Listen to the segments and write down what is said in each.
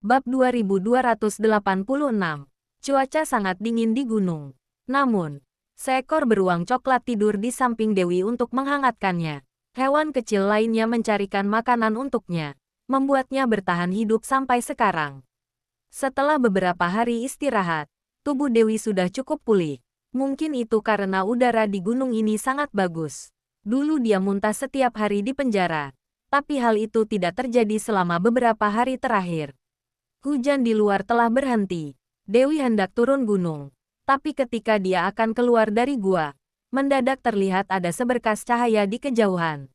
Bab 2286. Cuaca sangat dingin di gunung. Namun, seekor beruang coklat tidur di samping Dewi untuk menghangatkannya. Hewan kecil lainnya mencarikan makanan untuknya, membuatnya bertahan hidup sampai sekarang. Setelah beberapa hari istirahat, tubuh Dewi sudah cukup pulih. Mungkin itu karena udara di gunung ini sangat bagus. Dulu dia muntah setiap hari di penjara, tapi hal itu tidak terjadi selama beberapa hari terakhir. Hujan di luar telah berhenti. Dewi hendak turun gunung. Tapi ketika dia akan keluar dari gua, mendadak terlihat ada seberkas cahaya di kejauhan.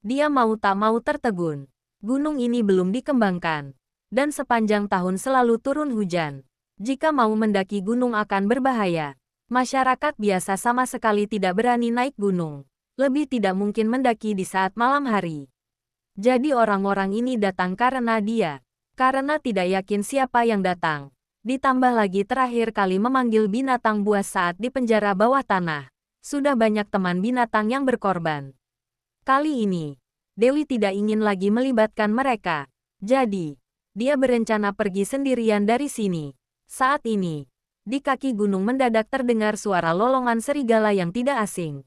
Dia mau tak mau tertegun. Gunung ini belum dikembangkan. Dan sepanjang tahun selalu turun hujan. Jika mau mendaki gunung akan berbahaya. Masyarakat biasa sama sekali tidak berani naik gunung. Lebih tidak mungkin mendaki di saat malam hari. Jadi orang-orang ini datang karena dia. Karena tidak yakin siapa yang datang. Ditambah lagi terakhir kali memanggil binatang buas saat di penjara bawah tanah. Sudah banyak teman binatang yang berkorban. Kali ini, Dewi tidak ingin lagi melibatkan mereka. Jadi, dia berencana pergi sendirian dari sini. Saat ini, di kaki gunung mendadak terdengar suara lolongan serigala yang tidak asing.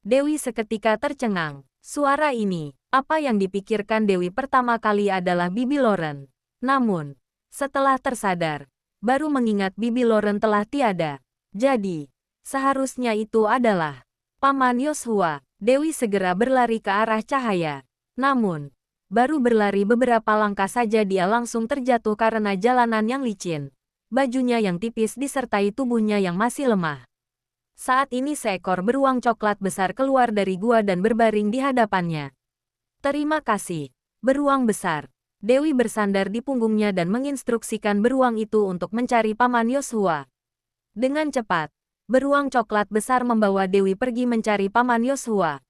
Dewi seketika tercengang. Suara ini, apa yang dipikirkan Dewi pertama kali adalah Bibi Loren. Namun, setelah tersadar, baru mengingat Bibi Loren telah tiada. Jadi, seharusnya itu adalah Paman Yoshua. Dewi segera berlari ke arah cahaya. Namun, baru berlari beberapa langkah saja dia langsung terjatuh karena jalanan yang licin. Bajunya yang tipis disertai tubuhnya yang masih lemah. Saat ini seekor beruang coklat besar keluar dari gua dan berbaring di hadapannya. Terima kasih, beruang besar. Dewi bersandar di punggungnya dan menginstruksikan beruang itu untuk mencari Paman Yoshua. Dengan cepat, beruang coklat besar membawa Dewi pergi mencari Paman Yoshua.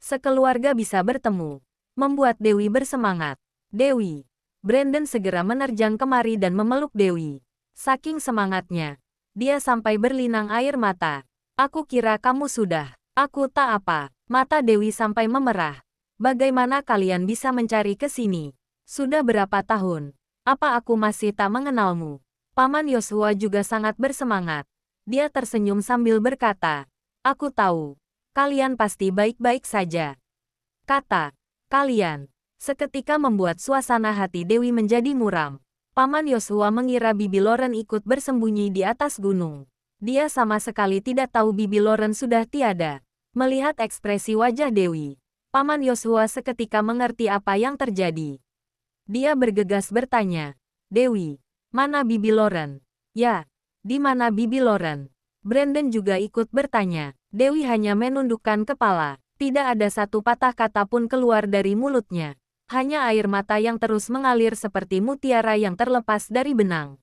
Sekeluarga bisa bertemu, membuat Dewi bersemangat. Dewi, Brandon segera menerjang kemari dan memeluk Dewi. Saking semangatnya, dia sampai berlinang air mata. Aku kira kamu sudah. Aku tak apa. Mata Dewi sampai memerah. Bagaimana kalian bisa mencari ke sini? Sudah berapa tahun? Apa aku masih tak mengenalmu? Paman Yoshua juga sangat bersemangat. Dia tersenyum sambil berkata, aku tahu. Kalian pasti baik-baik saja. Kata, kalian. Seketika membuat suasana hati Dewi menjadi muram. Paman Yoshua mengira Bibi Loren ikut bersembunyi di atas gunung. Dia sama sekali tidak tahu Bibi Loren sudah tiada. Melihat ekspresi wajah Dewi, Paman Yoshua seketika mengerti apa yang terjadi. Dia bergegas bertanya, Dewi, mana Bibi Loren? Ya, di mana Bibi Loren? Brandon juga ikut bertanya. Dewi hanya menundukkan kepala. Tidak ada satu patah kata pun keluar dari mulutnya. Hanya air mata yang terus mengalir seperti mutiara yang terlepas dari benang.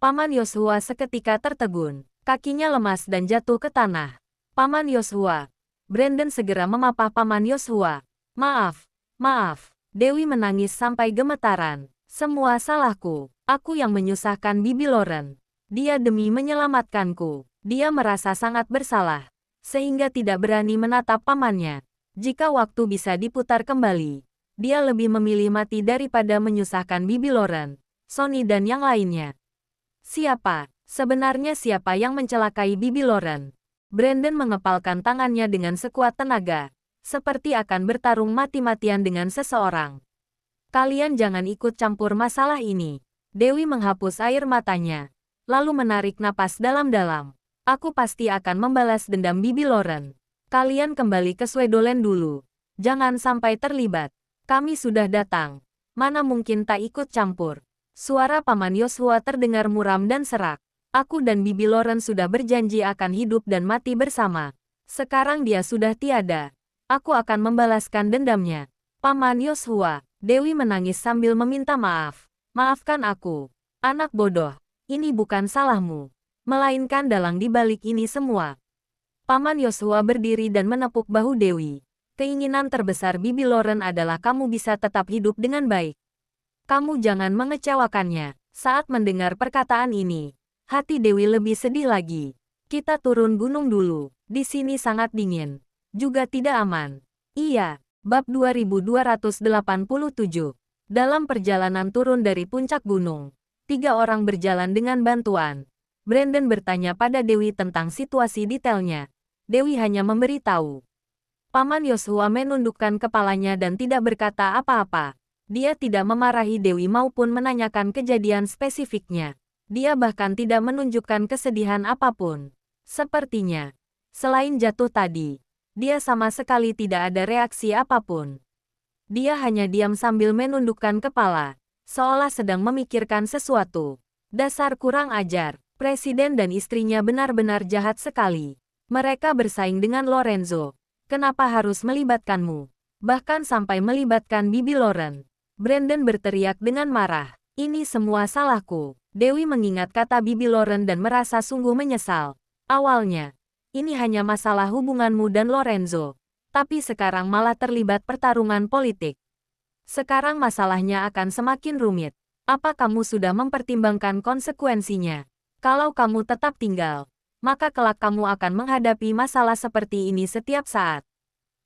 Paman Yoshua seketika tertegun. Kakinya lemas dan jatuh ke tanah. Paman Yoshua. Brandon segera memapah Paman Yoshua. Maaf, maaf. Dewi menangis sampai gemetaran. Semua salahku. Aku yang menyusahkan Bibi Loren. Dia demi menyelamatkanku. Dia merasa sangat bersalah. Sehingga tidak berani menatap pamannya. Jika waktu bisa diputar kembali, dia lebih memilih mati daripada menyusahkan Bibi Loren, Sonny dan yang lainnya. Siapa? Sebenarnya siapa yang mencelakai Bibi Loren? Brandon mengepalkan tangannya dengan sekuat tenaga. Seperti akan bertarung mati-matian dengan seseorang. Kalian jangan ikut campur masalah ini. Dewi menghapus air matanya, lalu menarik napas dalam-dalam. Aku pasti akan membalas dendam Bibi Loren. Kalian kembali ke Swedoland dulu. Jangan sampai terlibat. Kami sudah datang. Mana mungkin tak ikut campur. Suara Paman Yoshua terdengar muram dan serak. Aku dan Bibi Loren sudah berjanji akan hidup dan mati bersama. Sekarang dia sudah tiada. Aku akan membalaskan dendamnya. Paman Yoshua. Dewi menangis sambil meminta maaf. Maafkan aku. Anak bodoh. Ini bukan salahmu. Melainkan dalang di balik ini semua. Paman Yoshua berdiri dan menepuk bahu Dewi. Keinginan terbesar Bibi Loren adalah kamu bisa tetap hidup dengan baik. Kamu jangan mengecewakannya. Saat mendengar perkataan ini, hati Dewi lebih sedih lagi. Kita turun gunung dulu. Di sini sangat dingin. Juga tidak aman. Iya, bab 2287. Dalam perjalanan turun dari puncak gunung, 3 orang berjalan dengan bantuan. Brandon bertanya pada Dewi tentang situasi detailnya. Dewi hanya memberitahu. Paman Yosua menundukkan kepalanya dan tidak berkata apa-apa. Dia tidak memarahi Dewi maupun menanyakan kejadian spesifiknya. Dia bahkan tidak menunjukkan kesedihan apapun. Sepertinya, selain jatuh tadi, dia sama sekali tidak ada reaksi apapun. Dia hanya diam sambil menundukkan kepala, seolah sedang memikirkan sesuatu. Dasar kurang ajar, presiden dan istrinya benar-benar jahat sekali. Mereka bersaing dengan Lorenzo. Kenapa harus melibatkanmu? Bahkan sampai melibatkan Bibi Lauren. Brandon berteriak dengan marah. Ini semua salahku. Dewi mengingat kata Bibi Lauren dan merasa sungguh menyesal. Awalnya, ini hanya masalah hubunganmu dan Lorenzo. Tapi sekarang malah terlibat pertarungan politik. Sekarang masalahnya akan semakin rumit. Apa kamu sudah mempertimbangkan konsekuensinya? Kalau kamu tetap tinggal, maka kelak kamu akan menghadapi masalah seperti ini setiap saat.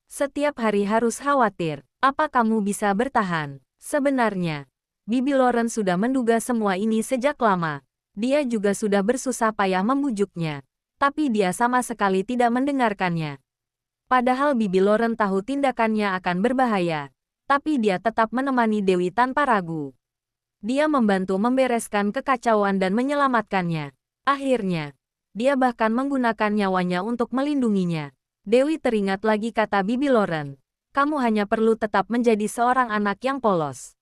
Setiap hari harus khawatir, apa kamu bisa bertahan? Sebenarnya, Bibi Lauren sudah menduga semua ini sejak lama. Dia juga sudah bersusah payah membujuknya, tapi dia sama sekali tidak mendengarkannya. Padahal Bibi Lauren tahu tindakannya akan berbahaya, tapi dia tetap menemani Dewi tanpa ragu. Dia membantu membereskan kekacauan dan menyelamatkannya. Akhirnya, dia bahkan menggunakan nyawanya untuk melindunginya. Dewi teringat lagi kata Bibi Lauren. Kamu hanya perlu tetap menjadi seorang anak yang polos.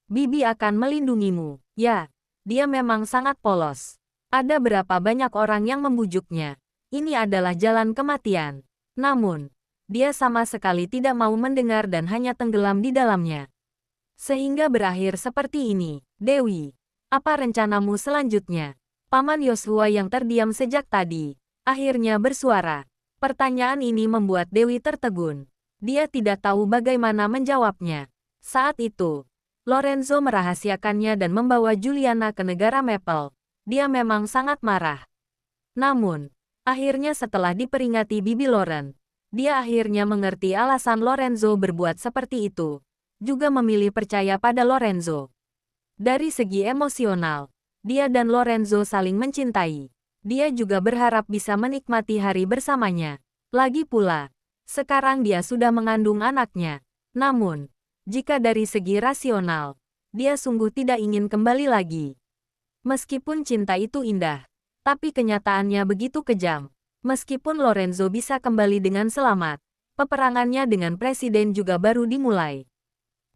Bibi akan melindungimu. Ya, dia memang sangat polos. Ada berapa banyak orang yang membujuknya. Ini adalah jalan kematian. Namun, dia sama sekali tidak mau mendengar dan hanya tenggelam di dalamnya. Sehingga berakhir seperti ini. Dewi, apa rencanamu selanjutnya? Paman Yosua yang terdiam sejak tadi, akhirnya bersuara. Pertanyaan ini membuat Dewi tertegun. Dia tidak tahu bagaimana menjawabnya. Saat itu, Lorenzo merahasiakannya dan membawa Juliana ke negara Maple. Dia memang sangat marah. Namun, akhirnya setelah diperingati Bibi Lauren, dia akhirnya mengerti alasan Lorenzo berbuat seperti itu. Juga memilih percaya pada Lorenzo. Dari segi emosional, dia dan Lorenzo saling mencintai. Dia juga berharap bisa menikmati hari bersamanya. Lagi pula, sekarang dia sudah mengandung anaknya. Namun, jika dari segi rasional, dia sungguh tidak ingin kembali lagi. Meskipun cinta itu indah, tapi kenyataannya begitu kejam. Meskipun Lorenzo bisa kembali dengan selamat, peperangannya dengan presiden juga baru dimulai.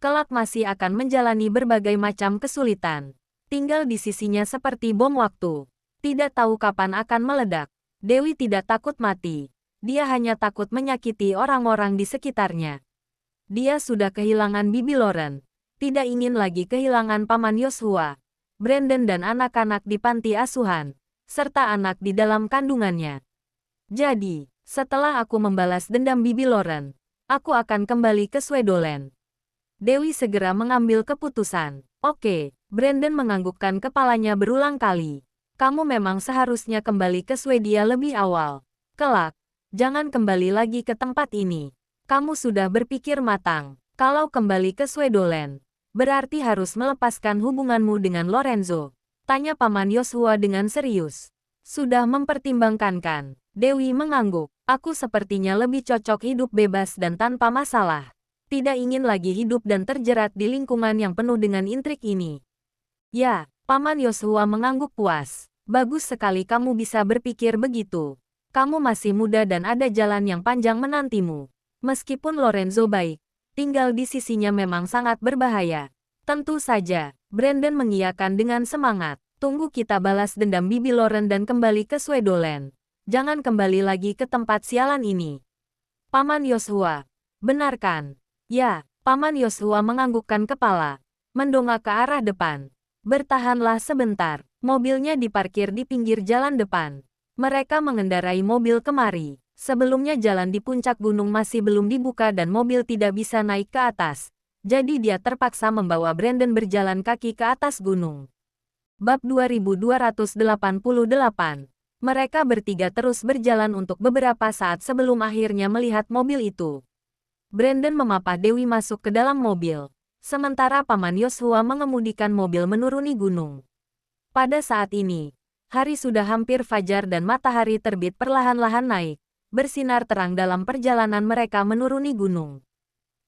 Kelak masih akan menjalani berbagai macam kesulitan. Tinggal di sisinya seperti bom waktu. Tidak tahu kapan akan meledak. Dewi tidak takut mati. Dia hanya takut menyakiti orang-orang di sekitarnya. Dia sudah kehilangan Bibi Lauren. Tidak ingin lagi kehilangan Paman Yosua, Brandon dan anak-anak di panti asuhan, serta anak di dalam kandungannya. Jadi, setelah aku membalas dendam Bibi Lauren, aku akan kembali ke Swedoland. Dewi segera mengambil keputusan. Oke, Brandon menganggukkan kepalanya berulang kali. Kamu memang seharusnya kembali ke Swedia lebih awal. Kelak, jangan kembali lagi ke tempat ini. Kamu sudah berpikir matang. Kalau kembali ke Swedoland, berarti harus melepaskan hubunganmu dengan Lorenzo. Tanya Paman Yosua dengan serius. Sudah mempertimbangkan kan? Dewi mengangguk. Aku sepertinya lebih cocok hidup bebas dan tanpa masalah. Tidak ingin lagi hidup dan terjerat di lingkungan yang penuh dengan intrik ini. Ya, Paman Yosua mengangguk puas. Bagus sekali kamu bisa berpikir begitu. Kamu masih muda dan ada jalan yang panjang menantimu. Meskipun Lorenzo baik, tinggal di sisinya memang sangat berbahaya. Tentu saja, Brandon mengiyakan dengan semangat. Tunggu kita balas dendam Bibi Lauren dan kembali ke Swedoland. Jangan kembali lagi ke tempat sialan ini. Paman Yosua, benar kan? Ya, Paman Yosua menganggukkan kepala, mendongak ke arah depan. Bertahanlah sebentar. Mobilnya diparkir di pinggir jalan depan. Mereka mengendarai mobil kemari. Sebelumnya jalan di puncak gunung masih belum dibuka dan mobil tidak bisa naik ke atas. Jadi dia terpaksa membawa Brandon berjalan kaki ke atas gunung. Bab 2288. Mereka bertiga terus berjalan untuk beberapa saat sebelum akhirnya melihat mobil itu. Brandon memapah Dewi masuk ke dalam mobil. Sementara Paman Yoshua mengemudikan mobil menuruni gunung. Pada saat ini, hari sudah hampir fajar dan matahari terbit perlahan-lahan naik, bersinar terang dalam perjalanan mereka menuruni gunung.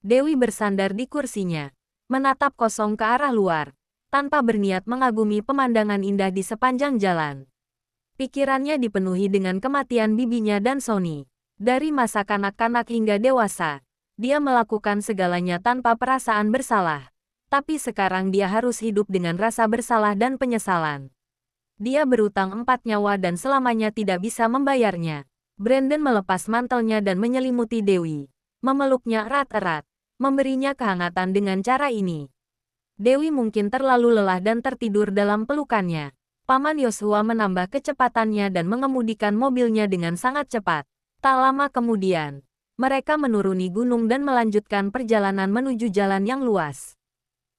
Dewi bersandar di kursinya, menatap kosong ke arah luar, tanpa berniat mengagumi pemandangan indah di sepanjang jalan. Pikirannya dipenuhi dengan kematian bibinya dan Sony. Dari masa kanak-kanak hingga dewasa, dia melakukan segalanya tanpa perasaan bersalah. Tapi sekarang dia harus hidup dengan rasa bersalah dan penyesalan. Dia berutang 4 nyawa dan selamanya tidak bisa membayarnya. Brandon melepas mantelnya dan menyelimuti Dewi, memeluknya erat-erat, memberinya kehangatan dengan cara ini. Dewi mungkin terlalu lelah dan tertidur dalam pelukannya. Paman Yoshua menambah kecepatannya dan mengemudikan mobilnya dengan sangat cepat. Tak lama kemudian, mereka menuruni gunung dan melanjutkan perjalanan menuju jalan yang luas.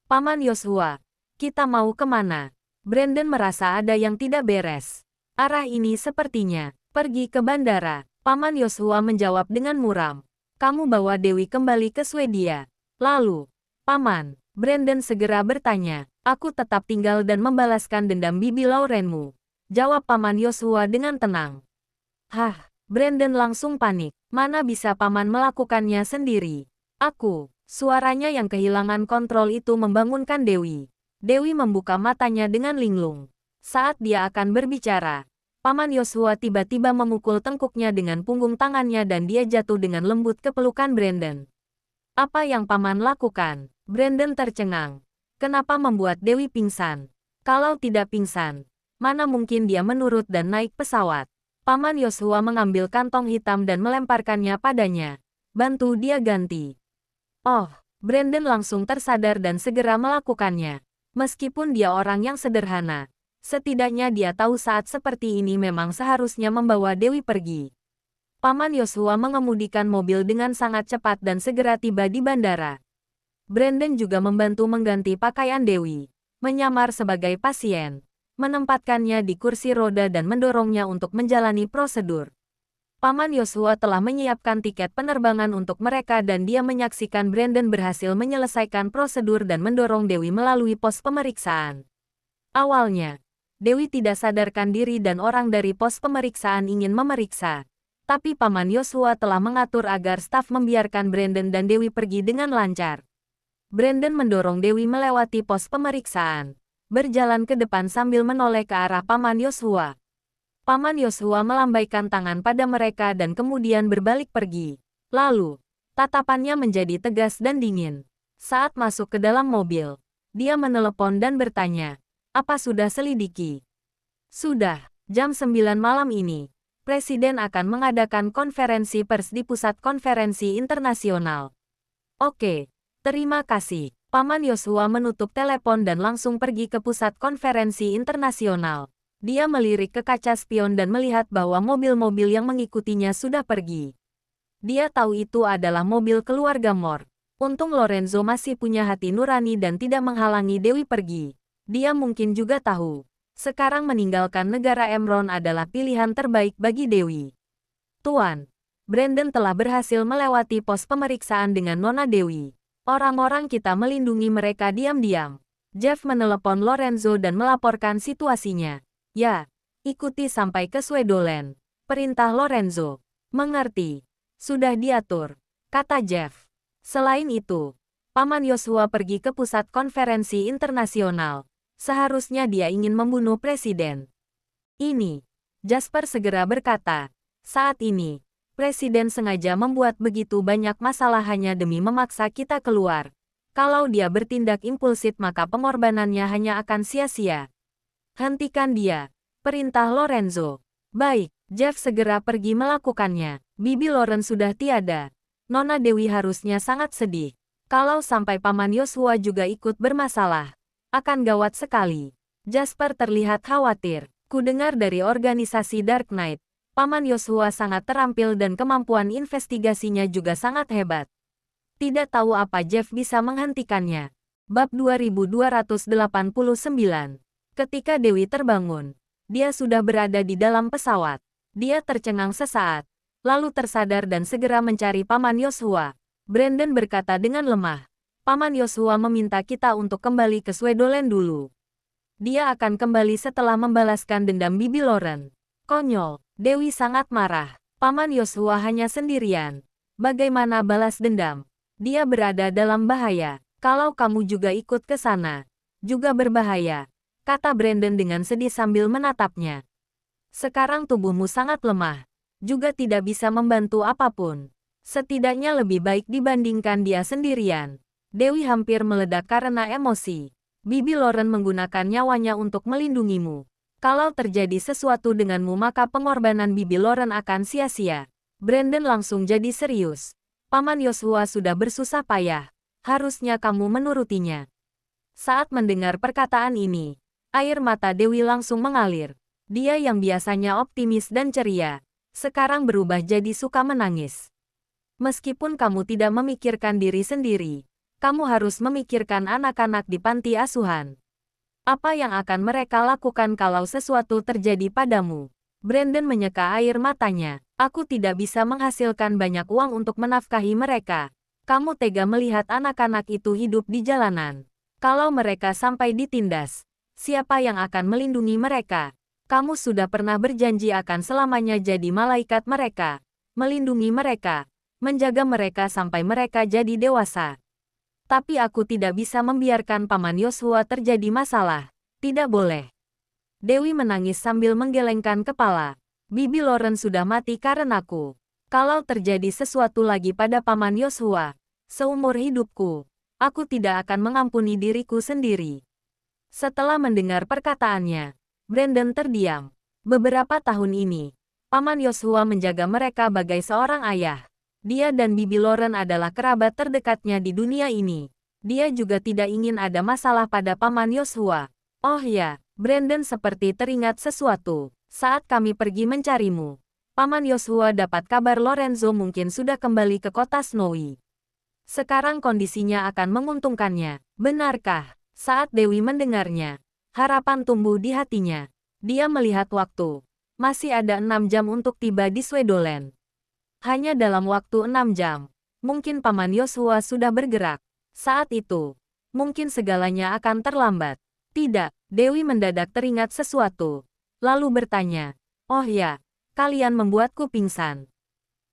Paman Yoshua, kita mau kemana? Brandon merasa ada yang tidak beres. Arah ini sepertinya pergi ke bandara. Paman Yoshua menjawab dengan muram. Kamu bawa Dewi kembali ke Swedia. Lalu, Paman, Brandon segera bertanya. Aku tetap tinggal dan membalaskan dendam bibi Laurenmu. Jawab Paman Yoshua dengan tenang. Hah, Brandon langsung panik. Mana bisa Paman melakukannya sendiri? Aku. Suaranya yang kehilangan kontrol itu membangunkan Dewi. Dewi membuka matanya dengan linglung. Saat dia akan berbicara, Paman Yoshua tiba-tiba memukul tengkuknya dengan punggung tangannya dan dia jatuh dengan lembut ke pelukan Brandon. Apa yang Paman lakukan? Brandon tercengang. Kenapa membuat Dewi pingsan? Kalau tidak pingsan, mana mungkin dia menurut dan naik pesawat? Paman Yoshua mengambil kantong hitam dan melemparkannya padanya. Bantu dia ganti. Oh, Brandon langsung tersadar dan segera melakukannya. Meskipun dia orang yang sederhana, setidaknya dia tahu saat seperti ini memang seharusnya membawa Dewi pergi. Paman Yoshua mengemudikan mobil dengan sangat cepat dan segera tiba di bandara. Brandon juga membantu mengganti pakaian Dewi, menyamar sebagai pasien, menempatkannya di kursi roda dan mendorongnya untuk menjalani prosedur. Paman Yoshua telah menyiapkan tiket penerbangan untuk mereka dan dia menyaksikan Brandon berhasil menyelesaikan prosedur dan mendorong Dewi melalui pos pemeriksaan. Awalnya, Dewi tidak sadarkan diri dan orang dari pos pemeriksaan ingin memeriksa. Tapi Paman Yoshua telah mengatur agar staf membiarkan Brandon dan Dewi pergi dengan lancar. Brandon mendorong Dewi melewati pos pemeriksaan, berjalan ke depan sambil menoleh ke arah Paman Yoshua. Paman Yoshua melambaikan tangan pada mereka dan kemudian berbalik pergi. Lalu, tatapannya menjadi tegas dan dingin. Saat masuk ke dalam mobil, dia menelepon dan bertanya, "Apa sudah selidiki?" "Sudah, jam 9 malam ini, Presiden akan mengadakan konferensi pers di Pusat Konferensi Internasional." "Oke, terima kasih." Paman Yoshua menutup telepon dan langsung pergi ke Pusat Konferensi Internasional. Dia melirik ke kaca spion dan melihat bahwa mobil-mobil yang mengikutinya sudah pergi. Dia tahu itu adalah mobil keluarga Moore. Untung Lorenzo masih punya hati nurani dan tidak menghalangi Dewi pergi. Dia mungkin juga tahu, sekarang meninggalkan negara Emron adalah pilihan terbaik bagi Dewi. "Tuan, Brandon telah berhasil melewati pos pemeriksaan dengan Nona Dewi. Orang-orang kita melindungi mereka diam-diam." Jeff menelepon Lorenzo dan melaporkan situasinya. "Ya, ikuti sampai ke Swedoland," perintah Lorenzo. "Mengerti. Sudah diatur," kata Jeff. Selain itu, Paman Yoshua pergi ke Pusat Konferensi Internasional. Seharusnya dia ingin membunuh Presiden. "Ini," Jasper segera berkata. "Saat ini, Presiden sengaja membuat begitu banyak masalah hanya demi memaksa kita keluar. Kalau dia bertindak impulsif maka pengorbanannya hanya akan sia-sia." "Hentikan dia," perintah Lorenzo. "Baik." Jeff segera pergi melakukannya. Bibi Lauren sudah tiada. Nona Dewi harusnya sangat sedih. Kalau sampai Paman Yoshua juga ikut bermasalah, akan gawat sekali. Jasper terlihat khawatir. Kudengar dari organisasi Dark Knight, Paman Yoshua sangat terampil dan kemampuan investigasinya juga sangat hebat. Tidak tahu apa Jeff bisa menghentikannya. Bab 2289. Ketika Dewi terbangun, dia sudah berada di dalam pesawat. Dia tercengang sesaat, lalu tersadar dan segera mencari Paman Yoshua. Brandon berkata dengan lemah, Paman Yoshua meminta kita untuk kembali ke Swedoland dulu. Dia akan kembali setelah membalaskan dendam Bibi Loren. Konyol, Dewi sangat marah. Paman Yoshua hanya sendirian. Bagaimana balas dendam? Dia berada dalam bahaya. Kalau kamu juga ikut ke sana, juga berbahaya, kata Brandon dengan sedih sambil menatapnya. Sekarang tubuhmu sangat lemah, juga tidak bisa membantu apapun. Setidaknya lebih baik dibandingkan dia sendirian. Dewi hampir meledak karena emosi. Bibi Loren menggunakan nyawanya untuk melindungimu. Kalau terjadi sesuatu denganmu maka pengorbanan Bibi Loren akan sia-sia. Brandon langsung jadi serius. Paman Yoshua sudah bersusah payah. Harusnya kamu menurutinya. Saat mendengar perkataan ini, air mata Dewi langsung mengalir. Dia yang biasanya optimis dan ceria, sekarang berubah jadi suka menangis. Meskipun kamu tidak memikirkan diri sendiri, kamu harus memikirkan anak-anak di panti asuhan. Apa yang akan mereka lakukan kalau sesuatu terjadi padamu? Brandon menyeka air matanya. Aku tidak bisa menghasilkan banyak uang untuk menafkahi mereka. Kamu tega melihat anak-anak itu hidup di jalanan. Kalau mereka sampai ditindas, siapa yang akan melindungi mereka? Kamu sudah pernah berjanji akan selamanya jadi malaikat mereka, melindungi mereka, menjaga mereka sampai mereka jadi dewasa. Tapi aku tidak bisa membiarkan Paman Yoshua terjadi masalah. Tidak boleh. Dewi menangis sambil menggelengkan kepala. Bibi Loren sudah mati karenaku. Kalau terjadi sesuatu lagi pada Paman Yoshua, seumur hidupku, aku tidak akan mengampuni diriku sendiri. Setelah mendengar perkataannya, Brandon terdiam. Beberapa tahun ini, Paman Yoshua menjaga mereka bagai seorang ayah. Dia dan Bibi Loren adalah kerabat terdekatnya di dunia ini. Dia juga tidak ingin ada masalah pada Paman Yoshua. Oh ya, Brandon seperti teringat sesuatu. Saat kami pergi mencarimu, Paman Yoshua dapat kabar Lorenzo mungkin sudah kembali ke kota Snowy. Sekarang kondisinya akan menguntungkannya. Benarkah? Saat Dewi mendengarnya, harapan tumbuh di hatinya. Dia melihat waktu. Masih ada 6 jam untuk tiba di Swedoland. Hanya dalam waktu 6 jam, mungkin Paman Yoshua sudah bergerak. Saat itu, mungkin segalanya akan terlambat. Tidak, Dewi mendadak teringat sesuatu. Lalu bertanya, oh ya, kalian membuatku pingsan.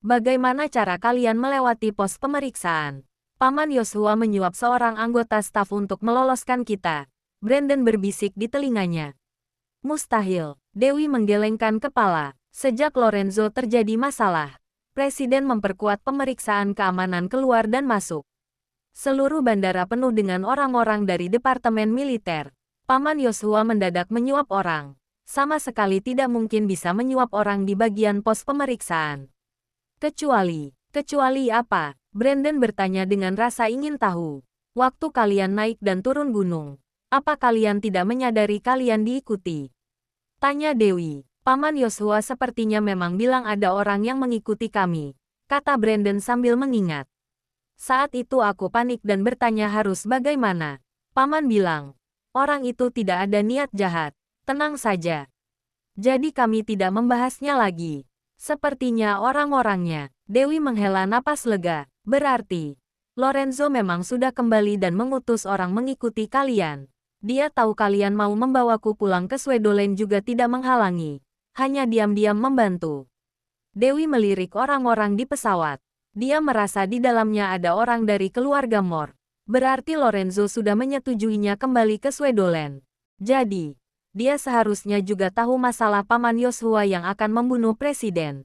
Bagaimana cara kalian melewati pos pemeriksaan? Paman Yoshua menyuap seorang anggota staf untuk meloloskan kita. Brandon berbisik di telinganya. Mustahil, Dewi menggelengkan kepala. Sejak Lorenzo terjadi masalah, Presiden memperkuat pemeriksaan keamanan keluar dan masuk. Seluruh bandara penuh dengan orang-orang dari Departemen Militer. Paman Yoshua mendadak menyuap orang. Sama sekali tidak mungkin bisa menyuap orang di bagian pos pemeriksaan. Kecuali apa? Brandon bertanya dengan rasa ingin tahu. Waktu kalian naik dan turun gunung, apa kalian tidak menyadari kalian diikuti? Tanya Dewi. Paman Yoshua sepertinya memang bilang ada orang yang mengikuti kami, kata Brandon sambil mengingat. Saat itu aku panik dan bertanya harus bagaimana. Paman bilang, orang itu tidak ada niat jahat, tenang saja. Jadi kami tidak membahasnya lagi. Sepertinya orang-orangnya. Dewi menghela napas lega. Berarti, Lorenzo memang sudah kembali dan mengutus orang mengikuti kalian. Dia tahu kalian mau membawaku pulang ke Swedoland juga tidak menghalangi. Hanya diam-diam membantu. Dewi melirik orang-orang di pesawat. Dia merasa di dalamnya ada orang dari keluarga Moore. Berarti Lorenzo sudah menyetujuinya kembali ke Swedoland. Jadi, dia seharusnya juga tahu masalah Paman Yoshua yang akan membunuh Presiden.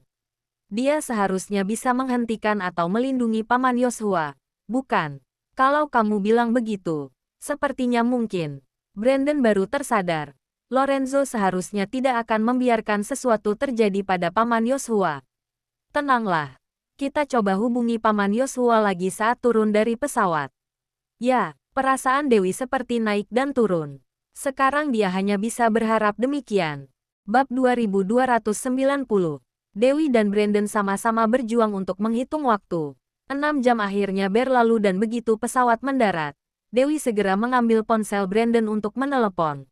Dia seharusnya bisa menghentikan atau melindungi Paman Yoshua. Bukan. Kalau kamu bilang begitu, sepertinya mungkin. Brandon baru tersadar. Lorenzo seharusnya tidak akan membiarkan sesuatu terjadi pada Paman Yoshua. Tenanglah. Kita coba hubungi Paman Yoshua lagi saat turun dari pesawat. Ya, perasaan Dewi seperti naik dan turun. Sekarang dia hanya bisa berharap demikian. Bab 2290. Dewi dan Brandon sama-sama berjuang untuk menghitung waktu. 6 jam akhirnya berlalu dan begitu pesawat mendarat, Dewi segera mengambil ponsel Brandon untuk menelepon.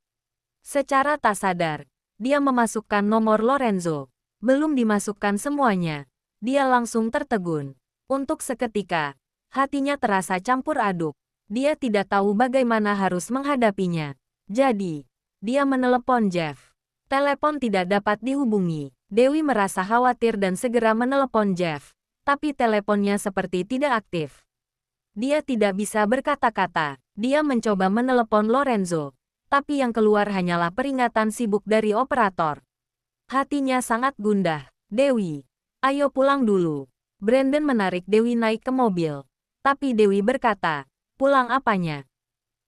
Secara tak sadar, dia memasukkan nomor Lorenzo. Belum dimasukkan semuanya, dia langsung tertegun. Untuk seketika, hatinya terasa campur aduk. Dia tidak tahu bagaimana harus menghadapinya. Jadi, dia menelepon Jeff. Telepon tidak dapat dihubungi. Dewi merasa khawatir dan segera menelepon Jeff. Tapi teleponnya seperti tidak aktif. Dia tidak bisa berkata-kata. Dia mencoba menelepon Lorenzo. Tapi yang keluar hanyalah peringatan sibuk dari operator. Hatinya sangat gundah. Dewi, ayo pulang dulu. Brandon menarik Dewi naik ke mobil. Tapi Dewi berkata, pulang apanya?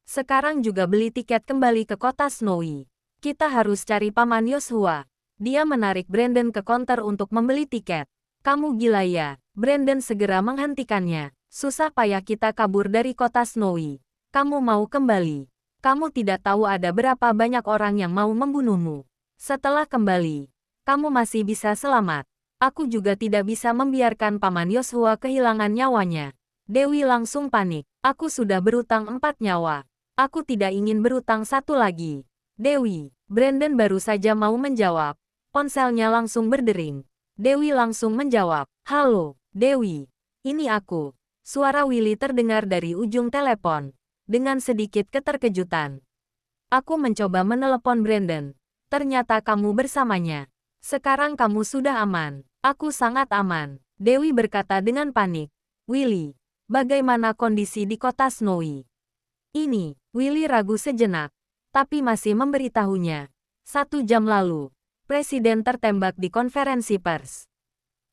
Sekarang juga beli tiket kembali ke kota Snowy. Kita harus cari Paman Yoshua. Dia menarik Brandon ke konter untuk membeli tiket. Kamu gila ya? Brandon segera menghentikannya. Susah payah kita kabur dari kota Snowy. Kamu mau kembali? Kamu tidak tahu ada berapa banyak orang yang mau membunuhmu. Setelah kembali, kamu masih bisa selamat. Aku juga tidak bisa membiarkan Paman Yoshua kehilangan nyawanya. Dewi langsung panik. Aku sudah berutang 4 nyawa. Aku tidak ingin berutang 1 lagi. Dewi, Brandon baru saja mau menjawab. Ponselnya langsung berdering. Dewi langsung menjawab. Halo, Dewi. Ini aku. Suara Willy terdengar dari ujung telepon. Dengan sedikit keterkejutan. Aku mencoba menelepon Brandon. Ternyata kamu bersamanya. Sekarang kamu sudah aman. Aku sangat aman. Dewi berkata dengan panik. Willy, bagaimana kondisi di kota Snowy? Ini, Willy ragu sejenak. Tapi masih memberitahunya. 1 jam lalu, Presiden tertembak di konferensi pers.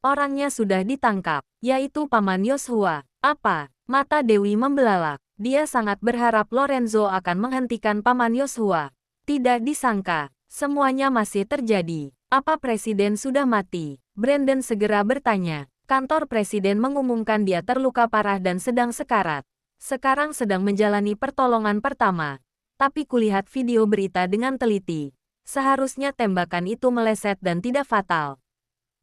Orangnya sudah ditangkap, yaitu Paman Yoshua. Apa? Mata Dewi membelalak. Dia sangat berharap Lorenzo akan menghentikan Paman Yoshua. Tidak disangka, semuanya masih terjadi. Apa Presiden sudah mati? Brandon segera bertanya. Kantor Presiden mengumumkan dia terluka parah dan sedang sekarat. Sekarang sedang menjalani pertolongan pertama. Tapi kulihat video berita dengan teliti. Seharusnya tembakan itu meleset dan tidak fatal.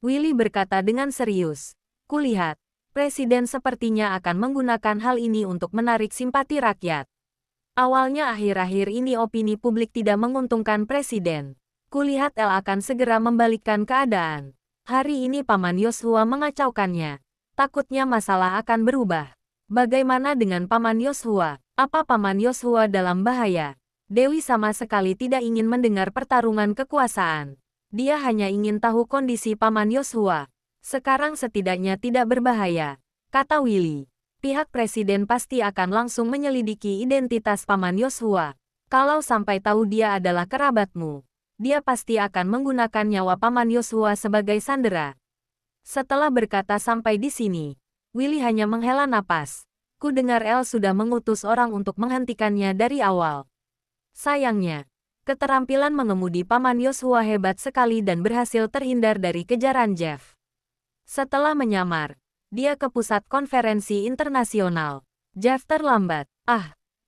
Willy berkata dengan serius. Kulihat. Presiden sepertinya akan menggunakan hal ini untuk menarik simpati rakyat. Awalnya akhir-akhir ini opini publik tidak menguntungkan Presiden. Kulihat El akan segera membalikkan keadaan. Hari ini Paman Yoshua mengacaukannya. Takutnya masalah akan berubah. Bagaimana dengan Paman Yoshua? Apa Paman Yoshua dalam bahaya? Dewi sama sekali tidak ingin mendengar pertarungan kekuasaan. Dia hanya ingin tahu kondisi Paman Yoshua. Sekarang setidaknya tidak berbahaya, kata Willy. Pihak Presiden pasti akan langsung menyelidiki identitas Paman Yoshua. Kalau sampai tahu dia adalah kerabatmu, dia pasti akan menggunakan nyawa Paman Yoshua sebagai sandera. Setelah berkata sampai di sini, Willy hanya menghela napas. Ku dengar El sudah mengutus orang untuk menghentikannya dari awal. Sayangnya, keterampilan mengemudi Paman Yoshua hebat sekali dan berhasil terhindar dari kejaran Jeff. Setelah menyamar, dia ke pusat konferensi internasional. Jeff terlambat.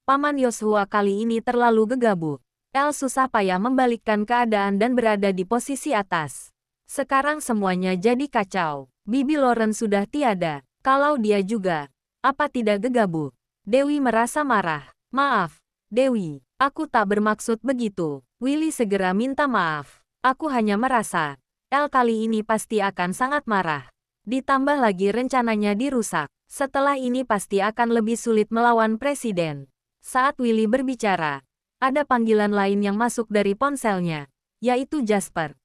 Paman Yoshua kali ini terlalu gegabah. El susah payah membalikkan keadaan dan berada di posisi atas. Sekarang semuanya jadi kacau. Bibi Lauren sudah tiada. Kalau dia juga, apa tidak gegabah? Dewi merasa marah. Maaf, Dewi, aku tak bermaksud begitu. Willy segera minta maaf. Aku hanya merasa, El kali ini pasti akan sangat marah. Ditambah lagi rencananya dirusak. Setelah ini pasti akan lebih sulit melawan Presiden. Saat Willy berbicara, ada panggilan lain yang masuk dari ponselnya, yaitu Jasper.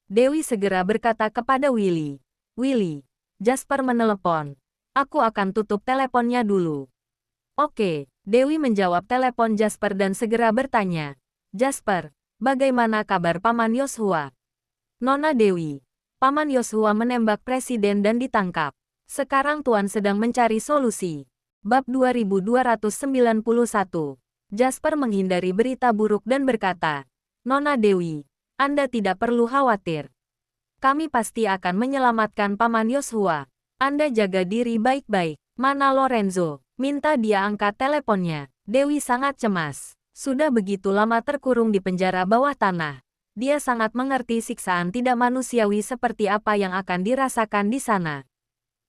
Dewi segera berkata kepada Willy. Willy, Jasper menelepon. Aku akan tutup teleponnya dulu. Oke, Dewi menjawab telepon Jasper dan segera bertanya. Jasper, bagaimana kabar Paman Yoshua? Nona Dewi, Paman Yoshua menembak Presiden dan ditangkap. Sekarang Tuan sedang mencari solusi. Bab 2291. Jasper menghindari berita buruk dan berkata, Nona Dewi, Anda tidak perlu khawatir. Kami pasti akan menyelamatkan Paman Yoshua. Anda jaga diri baik-baik. Mana Lorenzo? Minta dia angkat teleponnya. Dewi sangat cemas. Sudah begitu lama terkurung di penjara bawah tanah. Dia sangat mengerti siksaan tidak manusiawi seperti apa yang akan dirasakan di sana.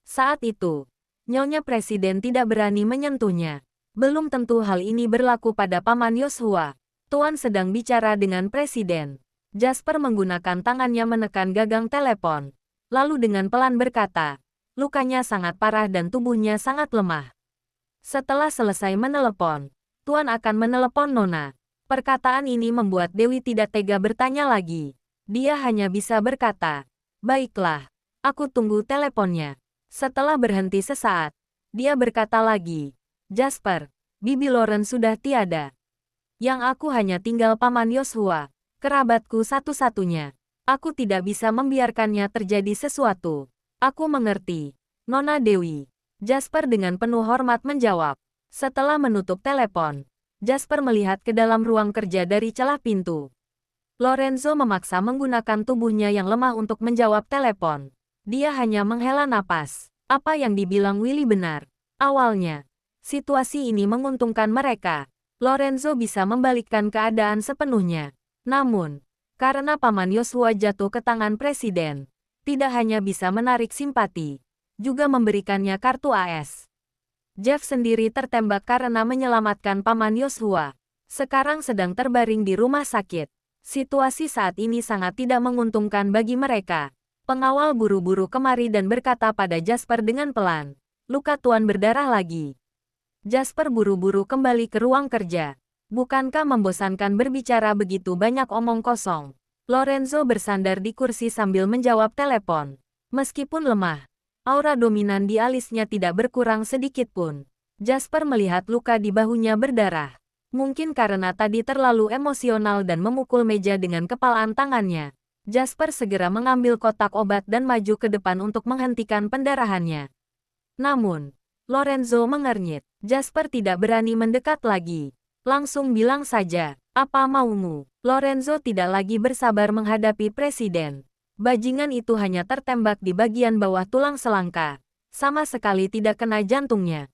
Saat itu, Nyonya Presiden tidak berani menyentuhnya. Belum tentu hal ini berlaku pada Paman Yoshua. Tuan sedang bicara dengan Presiden. Jasper menggunakan tangannya menekan gagang telepon. Lalu dengan pelan berkata, lukanya sangat parah dan tubuhnya sangat lemah. Setelah selesai menelepon, Tuan akan menelepon Nona. Perkataan ini membuat Dewi tidak tega bertanya lagi. Dia hanya bisa berkata, "Baiklah, aku tunggu teleponnya." Setelah berhenti sesaat, dia berkata lagi, "Jasper, Bibi Lauren sudah tiada. Yang aku hanya tinggal Paman Yoshua, kerabatku satu-satunya. Aku tidak bisa membiarkannya terjadi sesuatu." "Aku mengerti, Nona Dewi." Jasper dengan penuh hormat menjawab. Setelah menutup telepon, Jasper melihat ke dalam ruang kerja dari celah pintu. Lorenzo memaksa menggunakan tubuhnya yang lemah untuk menjawab telepon. Dia hanya menghela napas. Apa yang dibilang Willy benar. Awalnya, situasi ini menguntungkan mereka. Lorenzo bisa membalikkan keadaan sepenuhnya. Namun, karena Paman Yoshua jatuh ke tangan presiden, tidak hanya bisa menarik simpati, juga memberikannya kartu AS. Jeff sendiri tertembak karena menyelamatkan Paman Yoshua. Sekarang sedang terbaring di rumah sakit. Situasi saat ini sangat tidak menguntungkan bagi mereka. Pengawal buru-buru kemari dan berkata pada Jasper dengan pelan, "Luka Tuan berdarah lagi." Jasper buru-buru kembali ke ruang kerja. Bukankah membosankan berbicara begitu banyak omong kosong? Lorenzo bersandar di kursi sambil menjawab telepon. Meskipun lemah, aura dominan di alisnya tidak berkurang sedikit pun. Jasper melihat luka di bahunya berdarah. Mungkin karena tadi terlalu emosional dan memukul meja dengan kepalan tangannya. Jasper segera mengambil kotak obat dan maju ke depan untuk menghentikan pendarahannya. Namun, Lorenzo mengernyit. Jasper tidak berani mendekat lagi. Langsung bilang saja, "Apa maumu?" Lorenzo tidak lagi bersabar menghadapi presiden. Bajingan itu hanya tertembak di bagian bawah tulang selangka. Sama sekali tidak kena jantungnya.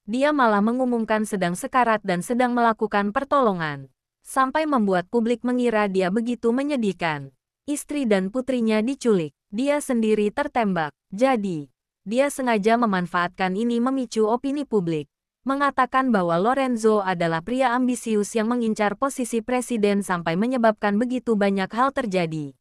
Dia malah mengumumkan sedang sekarat dan sedang melakukan pertolongan. Sampai membuat publik mengira dia begitu menyedihkan. Istri dan putrinya diculik. Dia sendiri tertembak. Jadi, dia sengaja memanfaatkan ini memicu opini publik. Mengatakan bahwa Lorenzo adalah pria ambisius yang mengincar posisi presiden sampai menyebabkan begitu banyak hal terjadi.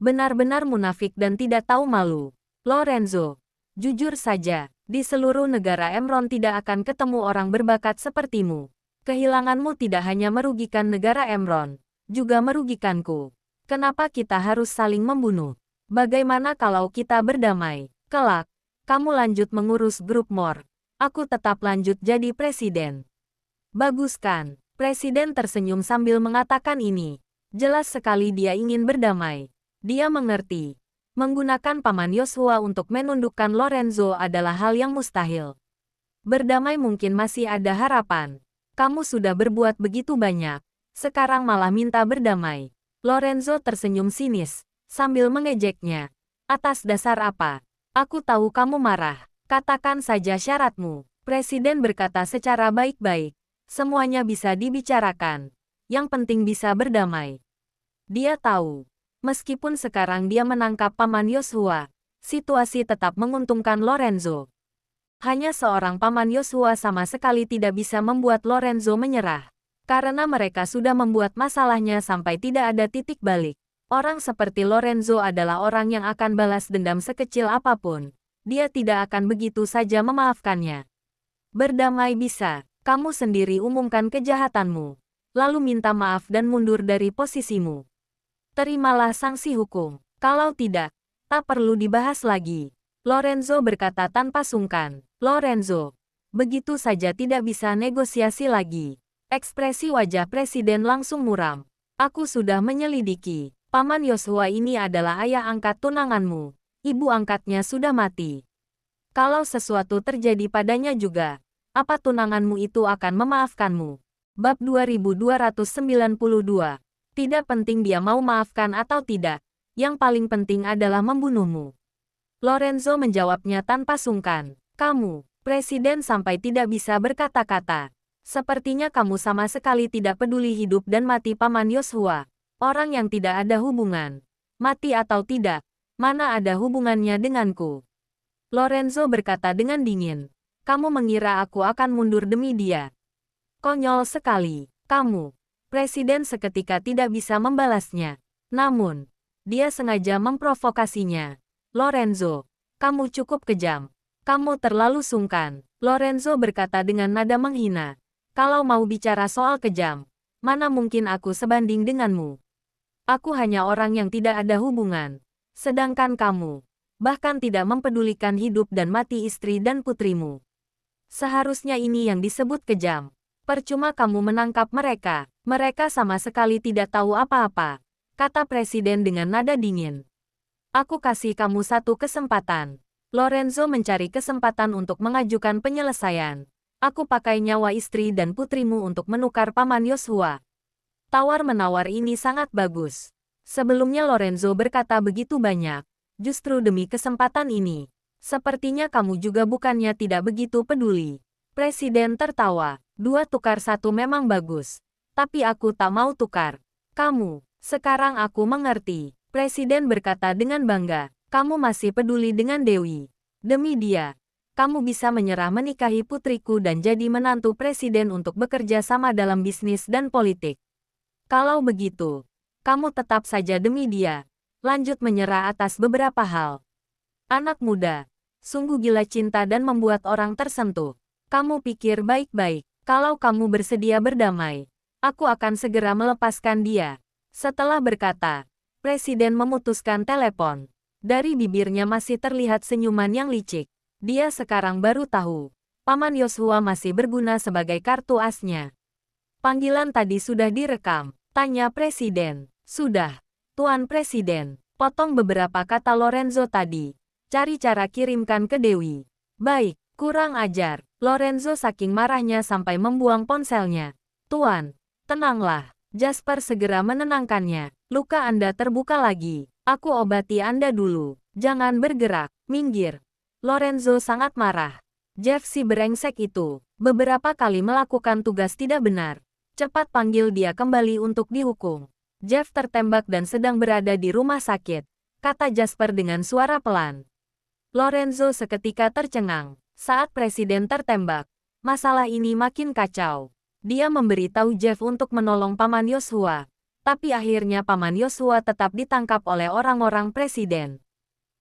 Benar-benar munafik dan tidak tahu malu. Lorenzo, jujur saja, di seluruh negara Emron tidak akan ketemu orang berbakat sepertimu. Kehilanganmu tidak hanya merugikan negara Emron, juga merugikanku. Kenapa kita harus saling membunuh? Bagaimana kalau kita berdamai? Kelak, kamu lanjut mengurus grup Mor. Aku tetap lanjut jadi presiden. Bagus kan? Presiden tersenyum sambil mengatakan ini. Jelas sekali dia ingin berdamai. Dia mengerti. Menggunakan Paman Yoshua untuk menundukkan Lorenzo adalah hal yang mustahil. Berdamai mungkin masih ada harapan. Kamu sudah berbuat begitu banyak. Sekarang malah minta berdamai. Lorenzo tersenyum sinis, sambil mengejeknya. Atas dasar apa? Aku tahu kamu marah. Katakan saja syaratmu. Presiden berkata secara baik-baik. Semuanya bisa dibicarakan. Yang penting bisa berdamai. Dia tahu. Meskipun sekarang dia menangkap Paman Yoshua, situasi tetap menguntungkan Lorenzo. Hanya seorang Paman Yoshua sama sekali tidak bisa membuat Lorenzo menyerah. Karena mereka sudah membuat masalahnya sampai tidak ada titik balik. Orang seperti Lorenzo adalah orang yang akan balas dendam sekecil apapun. Dia tidak akan begitu saja memaafkannya. Berdamai bisa, kamu sendiri umumkan kejahatanmu. Lalu minta maaf dan mundur dari posisimu. Terimalah sanksi hukum. Kalau tidak, tak perlu dibahas lagi. Lorenzo berkata tanpa sungkan. Lorenzo, begitu saja tidak bisa negosiasi lagi. Ekspresi wajah presiden langsung muram. Aku sudah menyelidiki. Paman Yoshua ini adalah ayah angkat tunanganmu. Ibu angkatnya sudah mati. Kalau sesuatu terjadi padanya juga, apa tunanganmu itu akan memaafkanmu? Bab 2292. Tidak penting dia mau maafkan atau tidak. Yang paling penting adalah membunuhmu. Lorenzo menjawabnya tanpa sungkan. Kamu, presiden sampai tidak bisa berkata-kata. Sepertinya kamu sama sekali tidak peduli hidup dan mati Paman Yoshua. Orang yang tidak ada hubungan. Mati atau tidak, mana ada hubungannya denganku. Lorenzo berkata dengan dingin. Kamu mengira aku akan mundur demi dia. Konyol sekali. Kamu. Presiden seketika tidak bisa membalasnya. Namun, dia sengaja memprovokasinya. Lorenzo, kamu cukup kejam. Kamu terlalu sungkan. Lorenzo berkata dengan nada menghina. Kalau mau bicara soal kejam, mana mungkin aku sebanding denganmu? Aku hanya orang yang tidak ada hubungan. Sedangkan kamu, bahkan tidak mempedulikan hidup dan mati istri dan putrimu. Seharusnya ini yang disebut kejam. Percuma kamu menangkap mereka. Mereka sama sekali tidak tahu apa-apa, kata Presiden dengan nada dingin. Aku kasih kamu satu kesempatan. Lorenzo mencari kesempatan untuk mengajukan penyelesaian. Aku pakai nyawa istri dan putrimu untuk menukar Paman Yoshua. Tawar-menawar ini sangat bagus. Sebelumnya Lorenzo berkata begitu banyak, justru demi kesempatan ini. Sepertinya kamu juga bukannya tidak begitu peduli. Presiden tertawa. 2 tukar 1 memang bagus. Tapi aku tak mau tukar. Kamu. Sekarang aku mengerti. Presiden berkata dengan bangga. Kamu masih peduli dengan Dewi. Demi dia, kamu bisa menyerah menikahi putriku dan jadi menantu presiden untuk bekerja sama dalam bisnis dan politik. Kalau begitu, kamu tetap saja demi dia. Lanjut menyerah atas beberapa hal. Anak muda, sungguh gila cinta dan membuat orang tersentuh. Kamu pikir baik-baik. Kalau kamu bersedia berdamai, aku akan segera melepaskan dia. Setelah berkata, Presiden memutuskan telepon. Dari bibirnya masih terlihat senyuman yang licik. Dia sekarang baru tahu, Paman Yoshua masih berguna sebagai kartu asnya. Panggilan tadi sudah direkam, tanya Presiden. Sudah, Tuan Presiden. Potong beberapa kata Lorenzo tadi. Cari cara kirimkan ke Dewi. Baik, kurang ajar. Lorenzo saking marahnya sampai membuang ponselnya. Tuan, tenanglah. Jasper segera menenangkannya. Luka Anda terbuka lagi. Aku obati Anda dulu. Jangan bergerak. Minggir. Lorenzo sangat marah. Jeff si brengsek itu beberapa kali melakukan tugas tidak benar. Cepat panggil dia kembali untuk dihukum. Jeff tertembak dan sedang berada di rumah sakit, kata Jasper dengan suara pelan. Lorenzo seketika tercengang. Saat Presiden tertembak, masalah ini makin kacau. Dia memberitahu Jeff untuk menolong Paman Yoshua. Tapi akhirnya Paman Yoshua tetap ditangkap oleh orang-orang Presiden.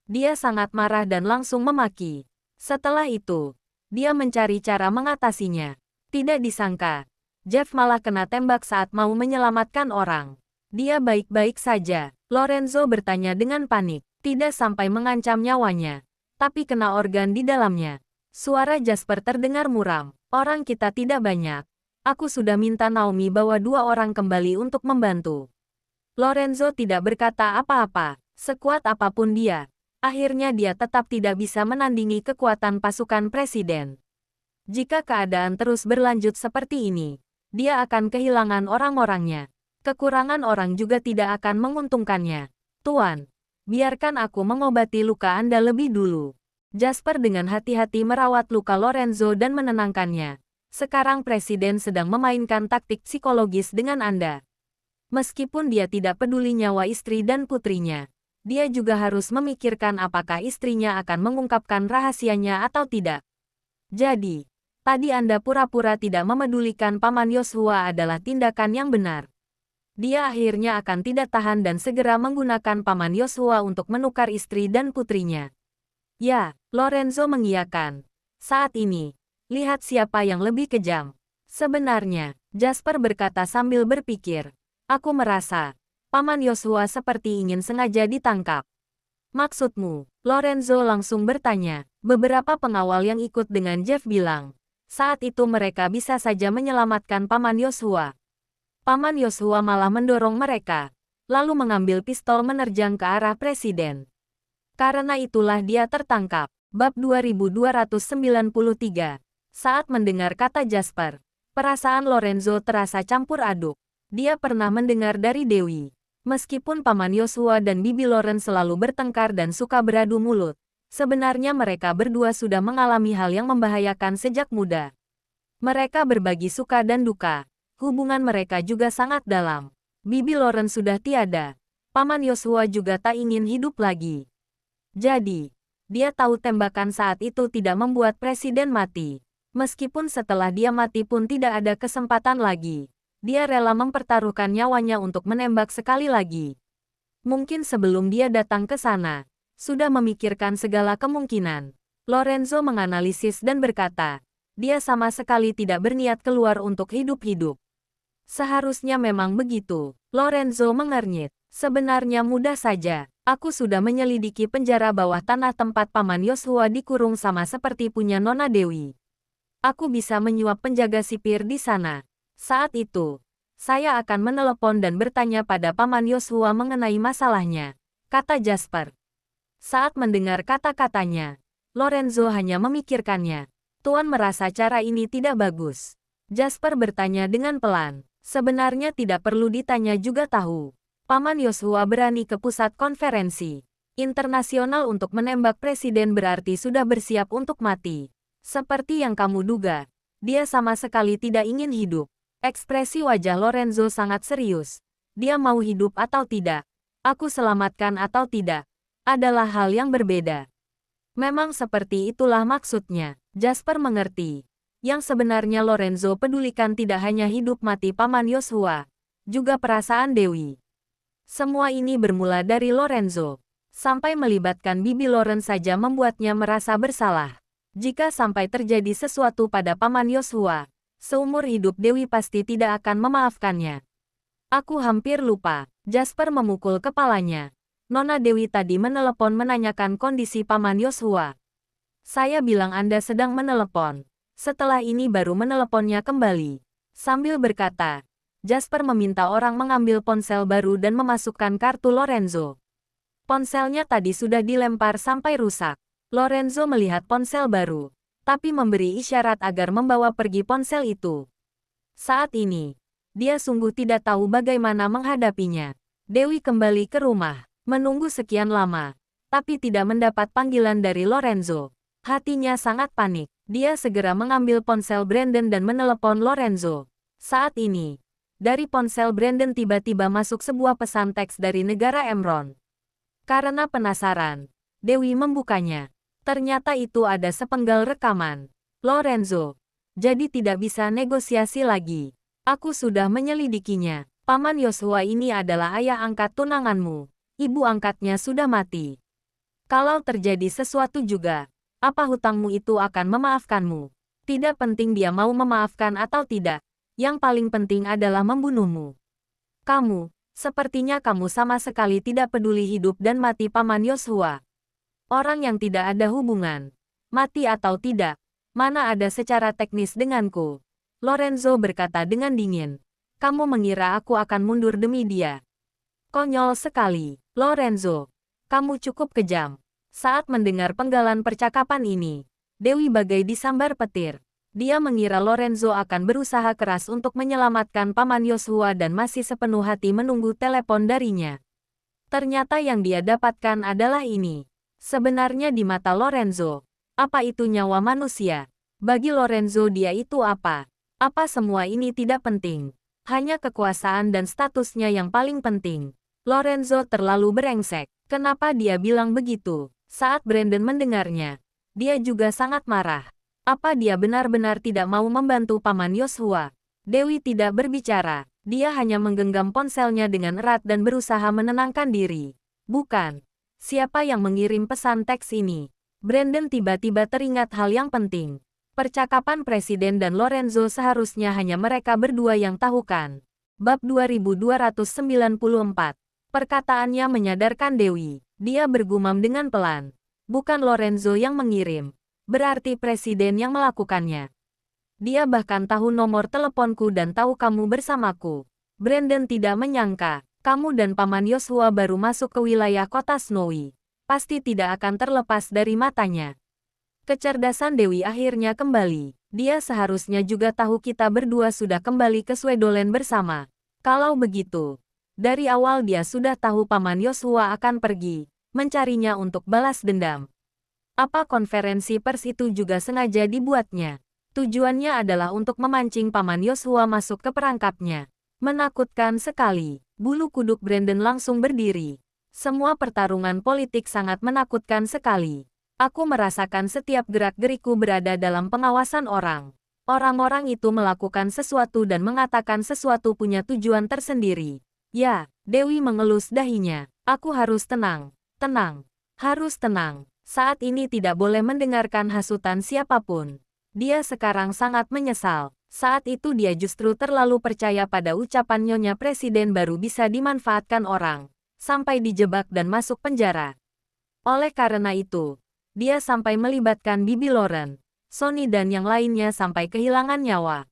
Dia sangat marah dan langsung memaki. Setelah itu, dia mencari cara mengatasinya. Tidak disangka, Jeff malah kena tembak saat mau menyelamatkan orang. Dia baik-baik saja. Lorenzo bertanya dengan panik. Tidak sampai mengancam nyawanya, tapi kena organ di dalamnya. Suara Jasper terdengar muram. Orang kita tidak banyak. Aku sudah minta Naomi bawa 2 orang kembali untuk membantu. Lorenzo tidak berkata apa-apa. Sekuat apapun dia, akhirnya dia tetap tidak bisa menandingi kekuatan pasukan presiden. Jika keadaan terus berlanjut seperti ini, dia akan kehilangan orang-orangnya. Kekurangan orang juga tidak akan menguntungkannya. Tuan, biarkan aku mengobati luka Anda lebih dulu. Jasper dengan hati-hati merawat luka Lorenzo dan menenangkannya. Sekarang Presiden sedang memainkan taktik psikologis dengan Anda. Meskipun dia tidak peduli nyawa istri dan putrinya, dia juga harus memikirkan apakah istrinya akan mengungkapkan rahasianya atau tidak. Jadi, tadi Anda pura-pura tidak memedulikan Paman Yoshua adalah tindakan yang benar. Dia akhirnya akan tidak tahan dan segera menggunakan Paman Yoshua untuk menukar istri dan putrinya. Ya, Lorenzo mengiyakan. Saat ini, lihat siapa yang lebih kejam. Sebenarnya, Jasper berkata sambil berpikir, aku merasa, Paman Yoshua seperti ingin sengaja ditangkap. Maksudmu? Lorenzo langsung bertanya. Beberapa pengawal yang ikut dengan Jeff bilang, saat itu mereka bisa saja menyelamatkan Paman Yoshua. Paman Yoshua malah mendorong mereka, lalu mengambil pistol menerjang ke arah Presiden. Karena itulah dia tertangkap. Bab 2293. Saat mendengar kata Jasper, perasaan Lorenzo terasa campur aduk. Dia pernah mendengar dari Dewi. Meskipun Paman Yoshua dan Bibi Loren selalu bertengkar dan suka beradu mulut, sebenarnya mereka berdua sudah mengalami hal yang membahayakan sejak muda. Mereka berbagi suka dan duka. Hubungan mereka juga sangat dalam. Bibi Loren sudah tiada. Paman Yoshua juga tak ingin hidup lagi. Jadi, dia tahu tembakan saat itu tidak membuat presiden mati. Meskipun setelah dia mati pun tidak ada kesempatan lagi. Dia rela mempertaruhkan nyawanya untuk menembak sekali lagi. Mungkin sebelum dia datang ke sana, sudah memikirkan segala kemungkinan. Lorenzo menganalisis dan berkata, Dia sama sekali tidak berniat keluar untuk hidup-hidup. Seharusnya memang begitu. Lorenzo mengernyit. Sebenarnya mudah saja. Aku sudah menyelidiki penjara bawah tanah tempat Paman Yosua dikurung sama seperti punya Nona Dewi. Aku bisa menyuap penjaga sipir di sana. Saat itu, saya akan menelepon dan bertanya pada Paman Yosua mengenai masalahnya, kata Jasper. Saat mendengar kata-katanya, Lorenzo hanya memikirkannya. Tuan merasa cara ini tidak bagus. Jasper bertanya dengan pelan. Sebenarnya tidak perlu ditanya juga tahu. Paman Yosua berani ke pusat konferensi internasional untuk menembak presiden berarti sudah bersiap untuk mati. Seperti yang kamu duga, dia sama sekali tidak ingin hidup. Ekspresi wajah Lorenzo sangat serius. Dia mau hidup atau tidak, aku selamatkan atau tidak, adalah hal yang berbeda. Memang seperti itulah maksudnya. Jasper mengerti. Yang sebenarnya Lorenzo pedulikan tidak hanya hidup mati Paman Yosua, juga perasaan Dewi. Semua ini bermula dari Lorenzo. Sampai melibatkan Bibi Loren saja membuatnya merasa bersalah. Jika sampai terjadi sesuatu pada Paman Yosua, seumur hidup Dewi pasti tidak akan memaafkannya. Aku hampir lupa. Jasper memukul kepalanya. Nona Dewi tadi menelepon menanyakan kondisi Paman Yosua. Saya bilang Anda sedang menelepon. Setelah ini baru meneleponnya kembali. Sambil berkata, Jasper meminta orang mengambil ponsel baru dan memasukkan kartu Lorenzo. Ponselnya tadi sudah dilempar sampai rusak. Lorenzo melihat ponsel baru, tapi memberi isyarat agar membawa pergi ponsel itu. Saat ini, dia sungguh tidak tahu bagaimana menghadapinya. Dewi kembali ke rumah, menunggu sekian lama, tapi tidak mendapat panggilan dari Lorenzo. Hatinya sangat panik. Dia segera mengambil ponsel Brandon dan menelepon Lorenzo. Saat ini, dari ponsel Brandon tiba-tiba masuk sebuah pesan teks dari negara Emron. Karena penasaran, Dewi membukanya. Ternyata itu ada sepenggal rekaman. Lorenzo, jadi tidak bisa negosiasi lagi. Aku sudah menyelidikinya. Paman Yosua ini adalah ayah angkat tunanganmu. Ibu angkatnya sudah mati. Kalau terjadi sesuatu juga, apa hutangmu itu akan memaafkanmu? Tidak penting dia mau memaafkan atau tidak. Yang paling penting adalah membunuhmu. Kamu, sepertinya kamu sama sekali tidak peduli hidup dan mati Paman Yosua. Orang yang tidak ada hubungan, mati atau tidak, mana ada secara teknis denganku. Lorenzo berkata dengan dingin. Kamu mengira aku akan mundur demi dia? Konyol sekali, Lorenzo. Kamu cukup kejam. Saat mendengar penggalan percakapan ini, Dewi bagai disambar petir. Dia mengira Lorenzo akan berusaha keras untuk menyelamatkan Paman Yosua dan masih sepenuh hati menunggu telepon darinya. Ternyata yang dia dapatkan adalah ini. Sebenarnya di mata Lorenzo, apa itu nyawa manusia? Bagi Lorenzo dia itu apa? Apa semua ini tidak penting? Hanya kekuasaan dan statusnya yang paling penting. Lorenzo terlalu brengsek. Kenapa dia bilang begitu? Saat Brandon mendengarnya, dia juga sangat marah. Apa dia benar-benar tidak mau membantu Paman Yosua? Dewi tidak berbicara. Dia hanya menggenggam ponselnya dengan erat dan berusaha menenangkan diri. Bukan. Siapa yang mengirim pesan teks ini? Brandon tiba-tiba teringat hal yang penting. Percakapan Presiden dan Lorenzo seharusnya hanya mereka berdua yang tahu kan. Bab 2294. Perkataannya menyadarkan Dewi. Dia bergumam dengan pelan. Bukan Lorenzo yang mengirim. Berarti Presiden yang melakukannya. Dia bahkan tahu nomor teleponku dan tahu kamu bersamaku. Brandon tidak menyangka. Kamu dan Paman Yosua baru masuk ke wilayah kota Snowy. Pasti tidak akan terlepas dari matanya. Kecerdasan Dewi akhirnya kembali. Dia seharusnya juga tahu kita berdua sudah kembali ke Swedoland bersama. Kalau begitu, dari awal dia sudah tahu Paman Yosua akan pergi, mencarinya untuk balas dendam. Apa konferensi pers itu juga sengaja dibuatnya? Tujuannya adalah untuk memancing Paman Yosua masuk ke perangkapnya. Menakutkan sekali. Bulu kuduk Brandon langsung berdiri. Semua pertarungan politik sangat menakutkan sekali. Aku merasakan setiap gerak-gerikku berada dalam pengawasan orang. Orang-orang itu melakukan sesuatu dan mengatakan sesuatu punya tujuan tersendiri. Ya, Dewi mengelus dahinya. Aku harus tenang. Tenang. Harus tenang. Saat ini tidak boleh mendengarkan hasutan siapapun. Dia sekarang sangat menyesal. Saat itu dia justru terlalu percaya pada ucapan Nyonya Presiden baru bisa dimanfaatkan orang, sampai dijebak dan masuk penjara. Oleh karena itu, dia sampai melibatkan Bibi Lauren, Sonny dan yang lainnya sampai kehilangan nyawa.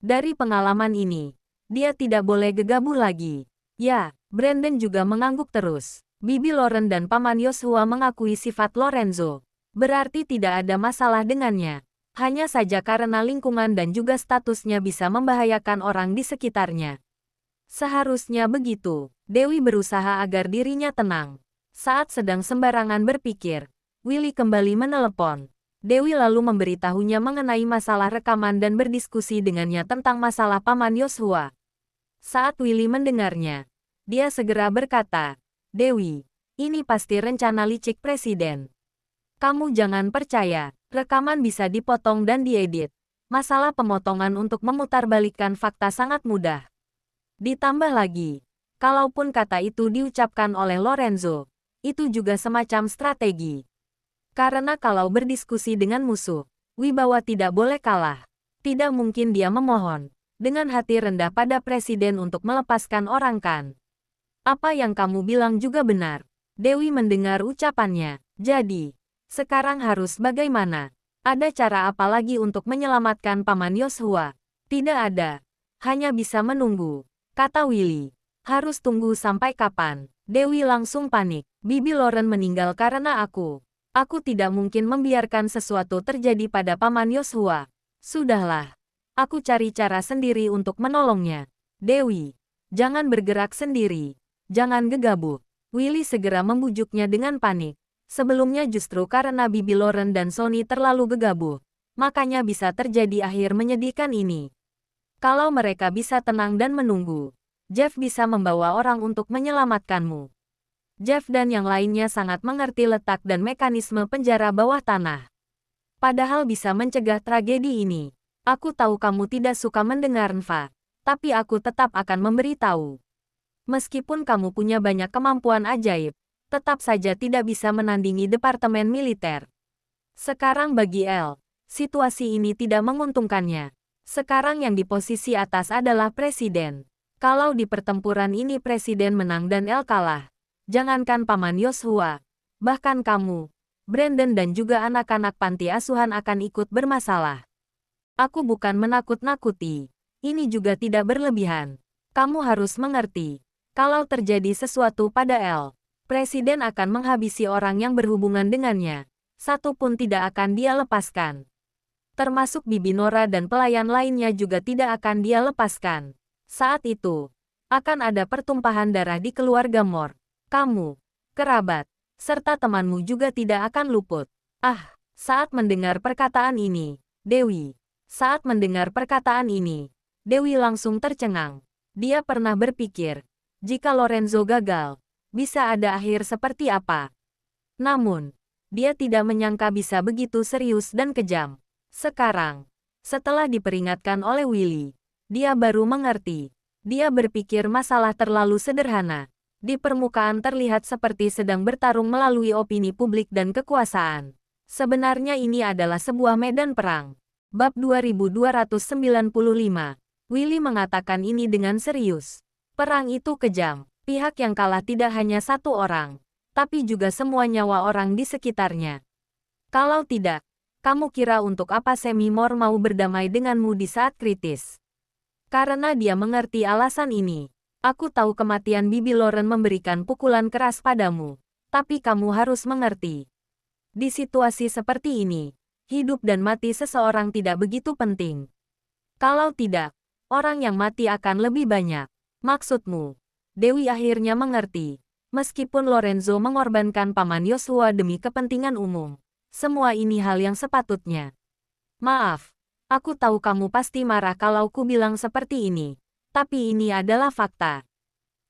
Dari pengalaman ini, dia tidak boleh gegabah lagi. Ya, Brandon juga mengangguk terus. Bibi Lauren dan Paman Yoshua mengakui sifat Lorenzo. Berarti tidak ada masalah dengannya. Hanya saja karena lingkungan dan juga statusnya bisa membahayakan orang di sekitarnya. Seharusnya begitu. Dewi berusaha agar dirinya tenang. Saat sedang sembarangan berpikir, Willy kembali menelepon. Dewi lalu memberitahunya mengenai masalah rekaman dan berdiskusi dengannya tentang masalah Paman Yoshua. Saat Willy mendengarnya, dia segera berkata, "Dewi, ini pasti rencana licik Presiden. Kamu jangan percaya, rekaman bisa dipotong dan diedit. Masalah pemotongan untuk memutarbalikkan fakta sangat mudah. Ditambah lagi, kalaupun kata itu diucapkan oleh Lorenzo, itu juga semacam strategi. Karena kalau berdiskusi dengan musuh, wibawa tidak boleh kalah. Tidak mungkin dia memohon dengan hati rendah pada Presiden untuk melepaskan orang kan. Apa yang kamu bilang juga benar." Dewi mendengar ucapannya. Jadi, sekarang harus bagaimana? Ada cara apa lagi untuk menyelamatkan Paman Yoshua? Tidak ada. Hanya bisa menunggu, kata Willy. Harus tunggu sampai kapan? Dewi langsung panik. Bibi Lauren meninggal karena aku. Aku tidak mungkin membiarkan sesuatu terjadi pada Paman Yoshua. Sudahlah. Aku cari cara sendiri untuk menolongnya. Dewi, jangan bergerak sendiri. Jangan gegabah. Willy segera membujuknya dengan panik. Sebelumnya justru karena Bibi Lauren dan Sonny terlalu gegabah, makanya bisa terjadi akhir menyedihkan ini. Kalau mereka bisa tenang dan menunggu, Jeff bisa membawa orang untuk menyelamatkanmu. Jeff dan yang lainnya sangat mengerti letak dan mekanisme penjara bawah tanah. Padahal bisa mencegah tragedi ini. Aku tahu kamu tidak suka mendengar Nva, tapi aku tetap akan memberitahu. Meskipun kamu punya banyak kemampuan ajaib, tetap saja tidak bisa menandingi Departemen Militer. Sekarang bagi El, situasi ini tidak menguntungkannya. Sekarang yang di posisi atas adalah Presiden. Kalau di pertempuran ini Presiden menang dan El kalah, jangankan Paman Yoshua, bahkan kamu, Brandon dan juga anak-anak panti asuhan akan ikut bermasalah. Aku bukan menakut-nakuti. Ini juga tidak berlebihan. Kamu harus mengerti, kalau terjadi sesuatu pada El, Presiden akan menghabisi orang yang berhubungan dengannya. Satu pun tidak akan dia lepaskan. Termasuk Bibi Nora dan pelayan lainnya juga tidak akan dia lepaskan. Saat itu, akan ada pertumpahan darah di keluarga Mor. Kamu, kerabat, serta temanmu juga tidak akan luput. Saat mendengar perkataan ini, Dewi langsung tercengang. Dia pernah berpikir, jika Lorenzo gagal, bisa ada akhir seperti apa. Namun, dia tidak menyangka bisa begitu serius dan kejam. Sekarang, setelah diperingatkan oleh Willy, dia baru mengerti. Dia berpikir masalah terlalu sederhana. Di permukaan terlihat seperti sedang bertarung melalui opini publik dan kekuasaan. Sebenarnya ini adalah sebuah medan perang. Bab 2295. Willy mengatakan ini dengan serius. Perang itu kejam. Pihak yang kalah tidak hanya satu orang, tapi juga semua nyawa orang di sekitarnya. Kalau tidak, kamu kira untuk apa Semi-Mor mau berdamai denganmu di saat kritis? Karena dia mengerti alasan ini. Aku tahu kematian Bibi Lauren memberikan pukulan keras padamu, tapi kamu harus mengerti. Di situasi seperti ini, hidup dan mati seseorang tidak begitu penting. Kalau tidak, orang yang mati akan lebih banyak. Maksudmu? Dewi akhirnya mengerti. Meskipun Lorenzo mengorbankan Paman Yoshua demi kepentingan umum, semua ini hal yang sepatutnya. Maaf, aku tahu kamu pasti marah kalau ku bilang seperti ini, tapi ini adalah fakta.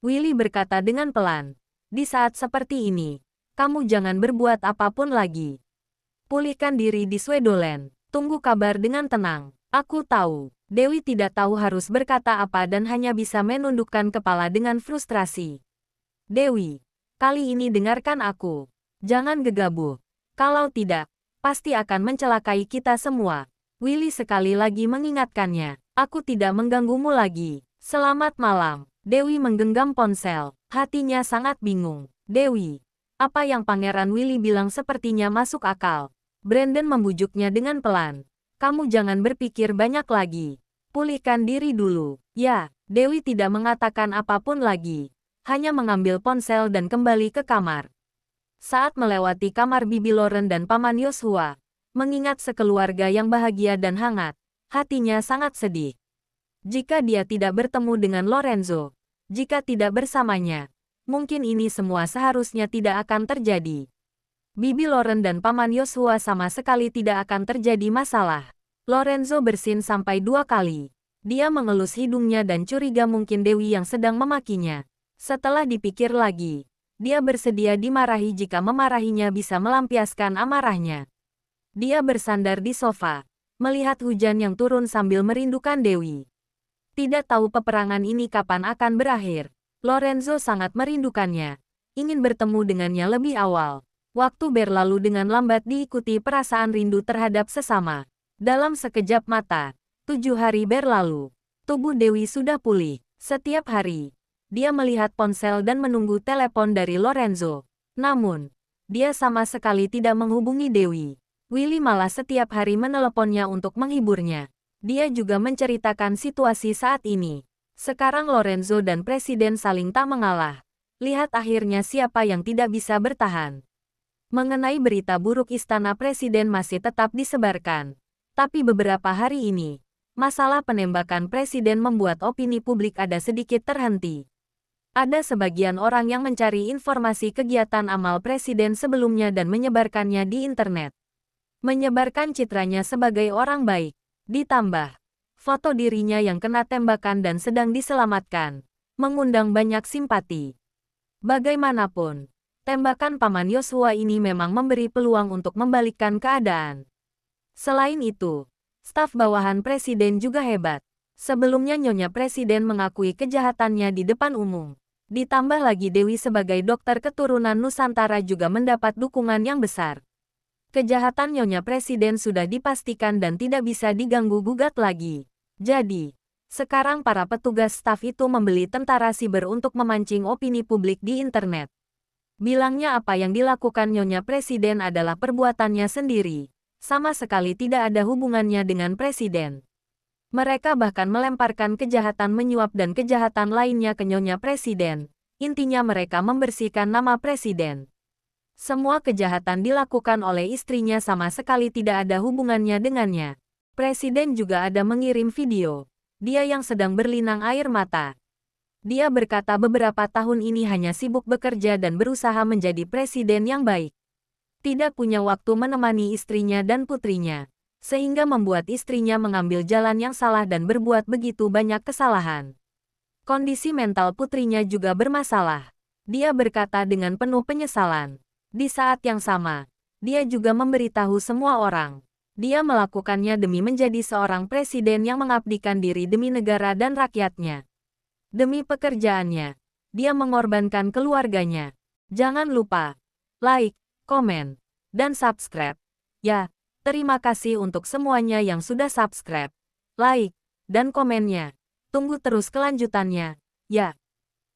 Willy berkata dengan pelan. Di saat seperti ini, kamu jangan berbuat apapun lagi. Pulihkan diri di Swedoland. Tunggu kabar dengan tenang. Aku tahu. Dewi tidak tahu harus berkata apa dan hanya bisa menundukkan kepala dengan frustrasi. Dewi, kali ini dengarkan aku. Jangan gegabah. Kalau tidak, pasti akan mencelakai kita semua. Willy sekali lagi mengingatkannya. Aku tidak mengganggumu lagi. Selamat malam. Dewi menggenggam ponsel. Hatinya sangat bingung. Dewi. Apa yang Pangeran Willy bilang sepertinya masuk akal. Brandon membujuknya dengan pelan. Kamu jangan berpikir banyak lagi. Pulihkan diri dulu. Ya, Dewi tidak mengatakan apapun lagi. Hanya mengambil ponsel dan kembali ke kamar. Saat melewati kamar Bibi Lauren dan Paman Yoshua, mengingat sekeluarga yang bahagia dan hangat, hatinya sangat sedih. Jika dia tidak bertemu dengan Lorenzo, jika tidak bersamanya, mungkin ini semua seharusnya tidak akan terjadi. Bibi Lauren dan Paman Yoshua sama sekali tidak akan terjadi masalah. Lorenzo bersin sampai 2 kali. Dia mengelus hidungnya dan curiga mungkin Dewi yang sedang memakinya. Setelah dipikir lagi, dia bersedia dimarahi jika memarahinya bisa melampiaskan amarahnya. Dia bersandar di sofa, melihat hujan yang turun sambil merindukan Dewi. Tidak tahu peperangan ini kapan akan berakhir. Lorenzo sangat merindukannya, ingin bertemu dengannya lebih awal. Waktu berlalu dengan lambat diikuti perasaan rindu terhadap sesama. Dalam sekejap mata, 7 hari berlalu. Tubuh Dewi sudah pulih. Setiap hari, dia melihat ponsel dan menunggu telepon dari Lorenzo. Namun, dia sama sekali tidak menghubungi Dewi. Willy malah setiap hari meneleponnya untuk menghiburnya. Dia juga menceritakan situasi saat ini. Sekarang Lorenzo dan Presiden saling tak mengalah. Lihat akhirnya siapa yang tidak bisa bertahan. Mengenai berita buruk Istana Presiden masih tetap disebarkan. Tapi beberapa hari ini, masalah penembakan Presiden membuat opini publik ada sedikit terhenti. Ada sebagian orang yang mencari informasi kegiatan amal Presiden sebelumnya dan menyebarkannya di internet. Menyebarkan citranya sebagai orang baik. Ditambah, foto dirinya yang kena tembakan dan sedang diselamatkan, mengundang banyak simpati. Bagaimanapun, tembakan Paman Yoshua ini memang memberi peluang untuk membalikkan keadaan. Selain itu, staf bawahan Presiden juga hebat. Sebelumnya Nyonya Presiden mengakui kejahatannya di depan umum. Ditambah lagi Dewi sebagai dokter keturunan Nusantara juga mendapat dukungan yang besar. Kejahatan Nyonya Presiden sudah dipastikan dan tidak bisa diganggu-gugat lagi. Jadi, sekarang para petugas staf itu membeli tentara siber untuk memancing opini publik di internet. Bilangnya apa yang dilakukan Nyonya Presiden adalah perbuatannya sendiri. Sama sekali tidak ada hubungannya dengan Presiden. Mereka bahkan melemparkan kejahatan menyuap dan kejahatan lainnya ke Nyonya Presiden. Intinya mereka membersihkan nama Presiden. Semua kejahatan dilakukan oleh istrinya sama sekali tidak ada hubungannya dengannya. Presiden juga ada mengirim video. Dia yang sedang berlinang air mata. Dia berkata beberapa tahun ini hanya sibuk bekerja dan berusaha menjadi presiden yang baik. Tidak punya waktu menemani istrinya dan putrinya. Sehingga membuat istrinya mengambil jalan yang salah dan berbuat begitu banyak kesalahan. Kondisi mental putrinya juga bermasalah. Dia berkata dengan penuh penyesalan. Di saat yang sama, dia juga memberitahu semua orang. Dia melakukannya demi menjadi seorang presiden yang mengabdikan diri demi negara dan rakyatnya. Demi pekerjaannya, dia mengorbankan keluarganya. Jangan lupa, like, komen, dan subscribe. Ya, terima kasih untuk semuanya yang sudah subscribe, like, dan komennya. Tunggu terus kelanjutannya. Ya.